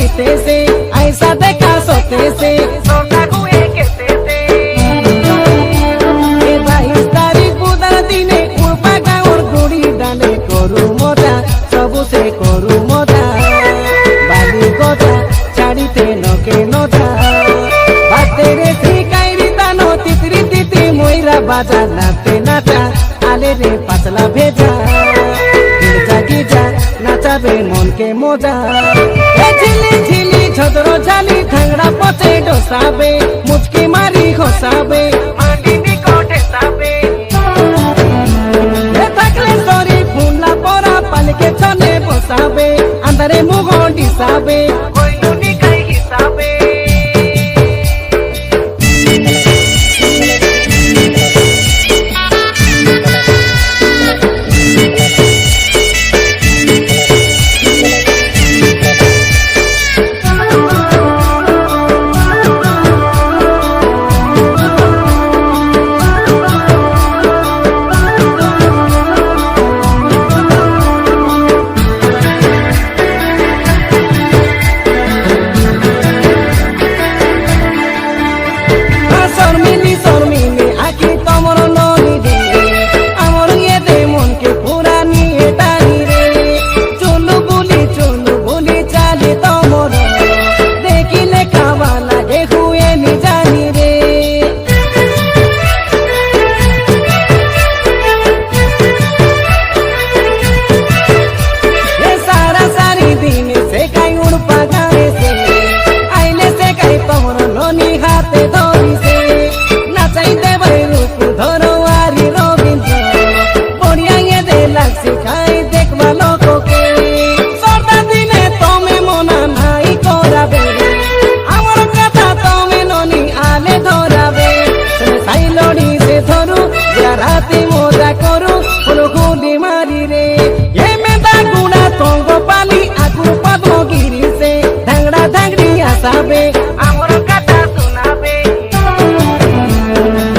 গীতেছে আইসা দেখা সতেছে সোনা হুয়ে কেতেছে এ 22 তারিখ বুধার দিনে উড়পা গাঁওর গুড়ি ডালে করু মজা সবুসে করু মজা বালি গজা ছাড়িতে নকে নজা বাতেরে শিকাইরি দানো তিতরি তিতি ময়রা বাজা নাতে নাচা আলে রে পাতলা ভেজা গিজা গিজা নাচাবে মনকে মজা এ ঝিলি ঝিলি ঝদরো ঝালি ঠাংড়া পচে ডোসাবে মুচকি মারি খসাবে মাটিনি কোটে সাবে এ থাকলে সরি ফুলা পরা পালকে ছনে বসাবে আন্দারে মুখ ডিসাবে কইলুনি কাই হিসাবে সাবে আমার কথা শোনাবে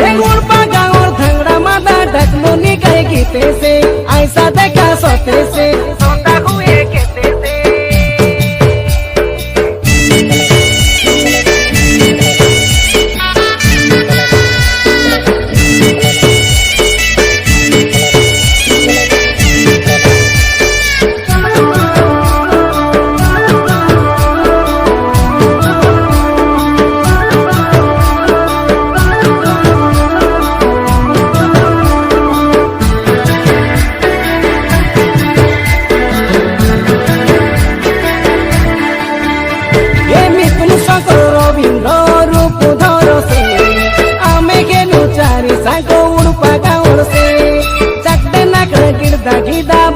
এ গুড়পা গাঁওর ধাংড়া মাদা ডাকলো নিকায় গীতেছে আইসা দেখা সতেছে সোনা হুয়ে কেতেছে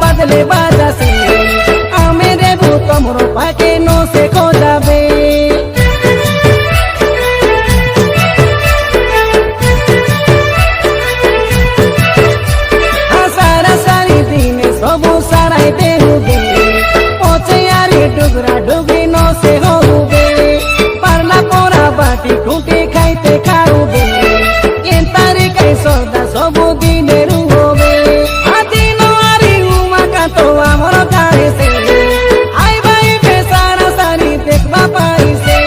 बदले बाजा से आमेरे वो तमरो पाके नो से खो जाबे सारा सारी दिन सबू साराइते हुगे ओचे यारी डुगरा डुगरी नो से होगे परला पोरा बाटी खूटे खाइते खाओगे ये तारी कई सौदा सबू दिने रुहोगे तो আমার কাছে আই ভাই বেসারা সারি দেখবা পাইছে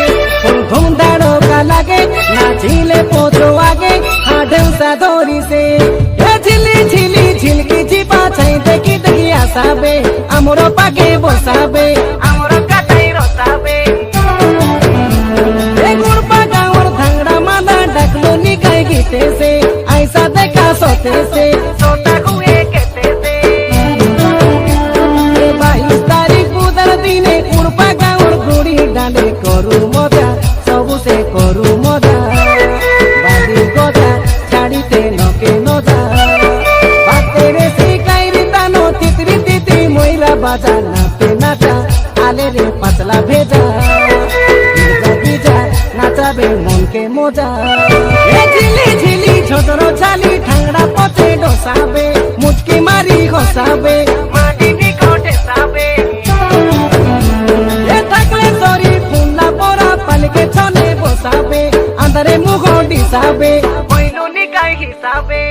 ধুম ধাড়কা লাগে নাচিলে পোছো আগে হাডেউসা ধরিছে এ ঝিলি ঝিলি ঝিলকি চিপা ছাই দেখি দেখি আসাবে আমার পাকে বসাবে আমার কাটাই রসাবে এ গুড়পা গাঁওর ধাংড়া মাদা ডাকলো নিকায় গীতেছে আইসা দেখা সতেছে সোনা হুয়ে কেতেছে দিনে উড়পা গাঁওর গুড়ি ডালে করু মজা সবুসে করু মজা বালি গজা ছাড়িতে নকে নজা বাতেরে শিকাইরি দানো তিতরি তিতি ময়রা বাজা নাতে নাচা আলে রে পাতলা ভেজা গিজা গিজা নাচাবে মনকে মজা এ ঝিলি ঝিলি ঝদরো ঝালি ঠাংড়া পচে ডোসাবে মুচকি মারি খসাবে মাটিনি কোটে সাবে পালকে ছনে বসাবে আন্দারে মুখ ডিসাবে কইলুনি কাই হিসাবে।